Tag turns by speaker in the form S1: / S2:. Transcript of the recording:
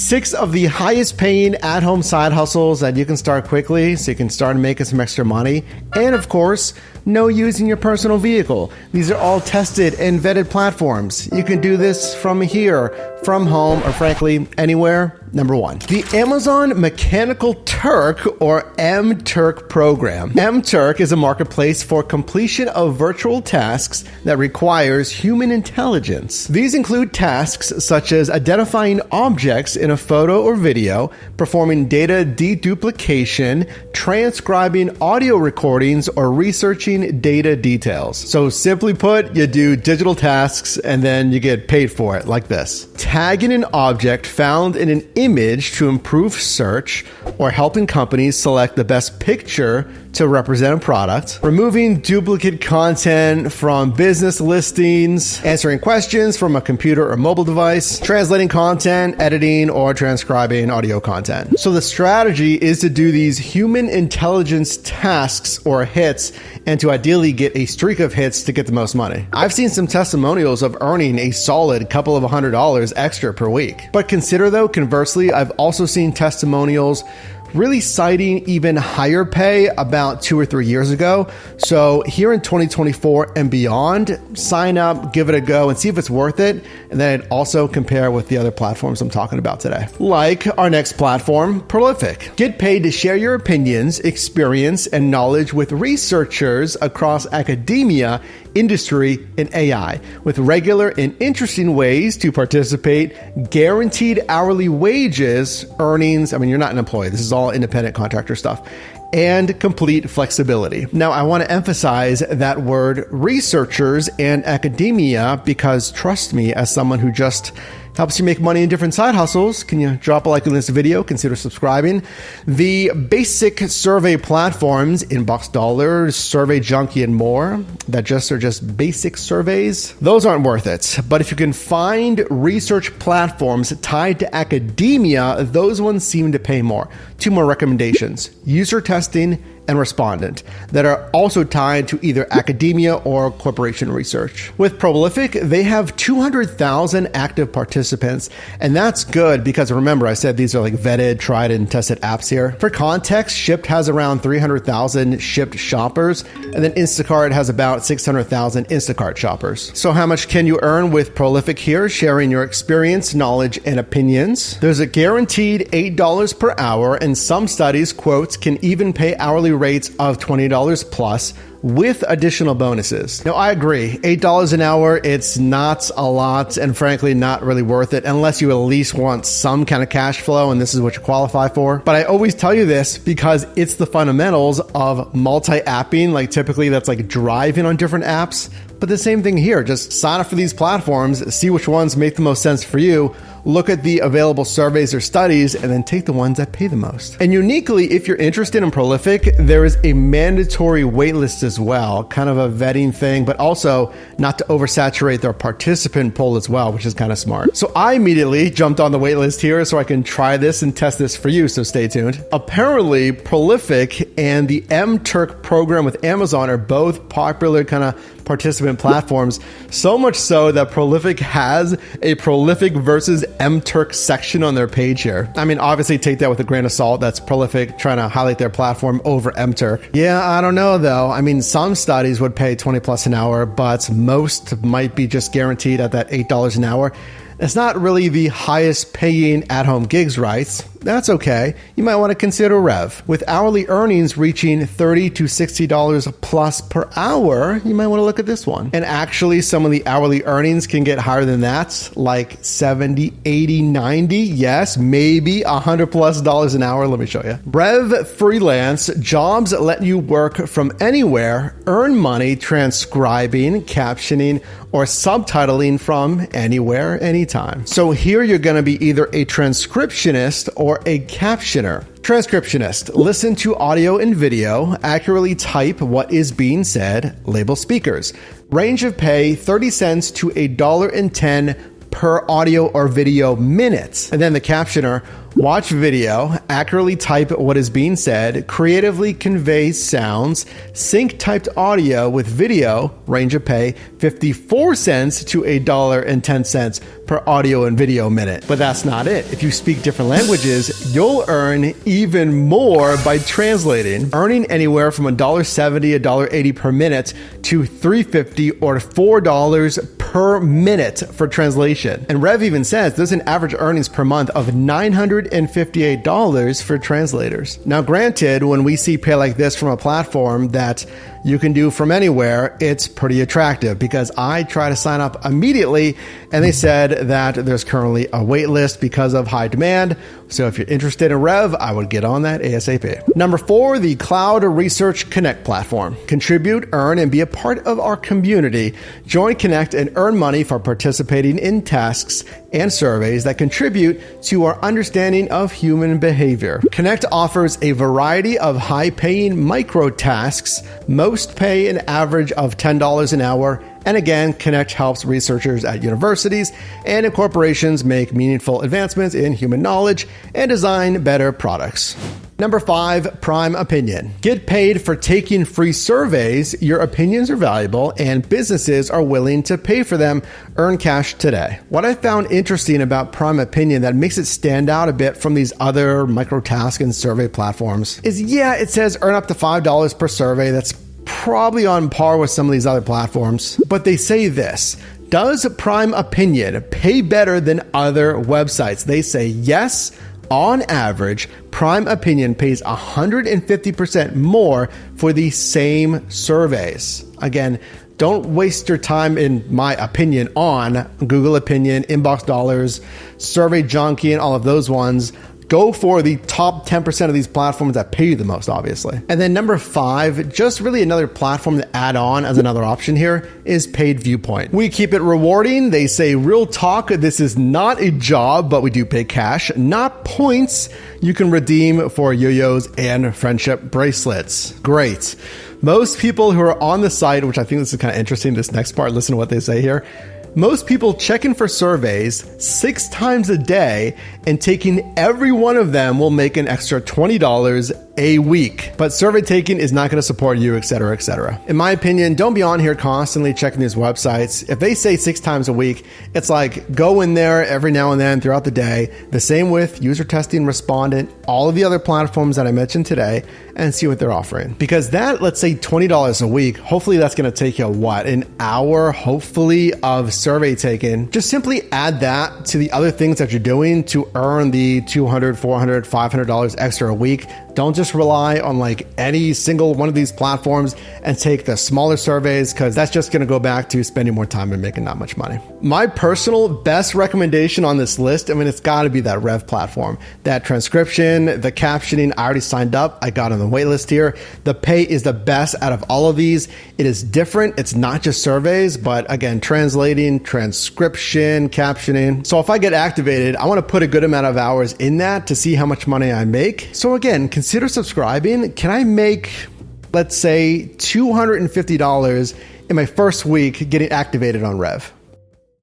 S1: 6 of the highest paying at-home side hustles that you can start quickly so you can start making some extra money. And of course, no using your personal vehicle. These are all tested and vetted platforms. You can do this from here, from home, or frankly, anywhere. Number 1, the Amazon Mechanical Turk, or MTurk program. MTurk is a marketplace for completion of virtual tasks that requires human intelligence. These include tasks such as identifying objects in a photo or video, performing data deduplication, transcribing audio recordings, or researching data details. So simply put, you do digital tasks and then you get paid for it, like this. Tagging an object found in an image to improve search, or helping companies select the best picture to represent a product, removing duplicate content from business listings, answering questions from a computer or mobile device, translating content, editing, or transcribing audio content. So the strategy is to do these human intelligence tasks or hits, and to ideally get a streak of hits to get the most money. I've seen some testimonials of earning a solid couple of $100 extra per week. But consider though, conversely, I've also seen testimonials really citing even higher pay about 2 or 3 years ago. So here in 2024 and beyond, sign up, give it a go, and see if it's worth it. And then I'd also compare with the other platforms I'm talking about today. Like our next platform, Prolific. Get paid to share your opinions, experience, and knowledge with researchers across academia, industry, and AI, with regular and interesting ways to participate, guaranteed hourly wages, earnings. I mean, you're not an employee. This is all independent contractor stuff. And complete flexibility. Now, I want to emphasize that word researchers and academia because trust me, as someone who just helps you make money in different side hustles, can you drop a like on this video? Consider subscribing. The basic survey platforms, Inbox Dollars, Survey Junkie, and more, that just are just basic surveys, those aren't worth it. But if you can find research platforms tied to academia, those ones seem to pay more. 2 more recommendations: user testing and respondent, that are also tied to either academia or corporation research. With Prolific, they have 200,000 active participants, and that's good because remember, I said these are like vetted, tried, and tested apps here. For context, Shipt has around 300,000 Shipt shoppers, and then Instacart has about 600,000 Instacart shoppers. So how much can you earn with Prolific here? Sharing your experience, knowledge, and opinions. There's a guaranteed $8 per hour, and some studies, quotes, can even pay hourly rates of $20 plus with additional bonuses. Now, I agree. $8 an hour, it's not a lot and frankly not really worth it unless you at least want some kind of cash flow and this is what you qualify for. But I always tell you this because it's the fundamentals of multi-apping. Like typically that's like driving on different apps. But the same thing here, just sign up for these platforms, see which ones make the most sense for you, look at the available surveys or studies, and then take the ones that pay the most. And uniquely, if you're interested in Prolific, there is a mandatory waitlist as well, kind of a vetting thing, but also not to oversaturate their participant pool as well, which is kind of smart. So I immediately jumped on the waitlist here so I can try this and test this for you, so stay tuned. Apparently, Prolific and the MTurk program with Amazon are both popular kind of participant platforms, so much so that Prolific has a Prolific versus MTurk section on their page here. I mean, obviously take that with a grain of salt. That's Prolific trying to highlight their platform over MTurk. Yeah, I don't know though. I mean, some studies would pay 20 plus an hour, but most might be just guaranteed at that $8 an hour. It's not really the highest paying at-home gigs, right? That's okay. You might want to consider Rev. With hourly earnings reaching $30 to $60 plus per hour, you might want to look at this one. And actually, some of the hourly earnings can get higher than that, like 70, 80, 90, yes, maybe $100 plus an hour. Let me show you. Rev Freelance, jobs that let you work from anywhere, earn money transcribing, captioning, or subtitling from anywhere, anytime. So here you're going to be either a transcriptionist or a captioner. Transcriptionist, listen to audio and video, accurately type what is being said, label speakers. Range of pay, 30 cents to $1.10 per audio or video minute. And then the captioner, watch video, accurately type what is being said, creatively convey sounds, sync typed audio with video, range of pay 54 cents to $1.10 per audio and video minute. But that's not it. If you speak different languages, you'll earn even more by translating, earning anywhere from $1.70, $1.80 per minute to $3.50 or $4 per minute for translation. And Rev even says there's an average earnings per month of $958 for translators. Now, granted, when we see pay like this from a platform that you can do from anywhere, it's pretty attractive because I try to sign up immediately and they said that there's currently a wait list because of high demand. So if you're interested in Rev, I would get on that ASAP. Number 4, the Cloud Research Connect platform. Contribute, earn, and be a part of our community. Join Connect and earn money for participating in tasks and surveys that contribute to our understanding of human behavior. Connect offers a variety of high-paying micro tasks. Most pay an average of $10 an hour. And again, Connect helps researchers at universities and in corporations make meaningful advancements in human knowledge and design better products. Number 5, Prime Opinion. Get paid for taking free surveys. Your opinions are valuable and businesses are willing to pay for them. Earn cash today. What I found interesting about Prime Opinion that makes it stand out a bit from these other microtask and survey platforms is, yeah, it says earn up to $5 per survey. That's probably on par with some of these other platforms. But they say this: does Prime Opinion pay better than other websites? They say yes. On average, Prime Opinion pays 150% more for the same surveys. Again, don't waste your time, in my opinion, on Google Opinion, Inbox Dollars, Survey Junkie, and all of those ones. Go for the top 10% of these platforms that pay you the most, obviously. And then number 5, just really another platform to add on as another option here, is paid Viewpoint. We keep it rewarding. They say, real talk, this is not a job, but we do pay cash, not points. You can redeem for yo-yos and friendship bracelets. Great. Most people who are on the site, which I think this is kind of interesting, this next part, listen to what they say here. Most people check in for surveys 6 times a day, and taking every one of them will make an extra $20 a week. But survey taking is not going to support you, etc., etc. In my opinion, don't be on here constantly checking these websites. If they say 6 times a week, it's like go in there every now and then throughout the day. The same with User Testing, Respondent, all of the other platforms that I mentioned today, and see what they're offering. Because that, let's say $20 a week, hopefully that's going to take you an hour, hopefully, of survey taken. Just simply add that to the other things that you're doing to earn the $200, $400, $500 extra a week. Don't just rely on like any single one of these platforms and take the smaller surveys, because that's just going to go back to spending more time and making not much money. My personal best recommendation on this list, I mean, it's got to be that Rev platform. That transcription, the captioning, I already signed up. I got on the waitlist here. The pay is the best out of all of these. It is different. It's not just surveys, but again, translating, transcription, captioning. So if I get activated, I want to put a good amount of hours in that to see how much money I make. So again, consider subscribing. Can I make, let's say, $250 in my first week getting activated on Rev?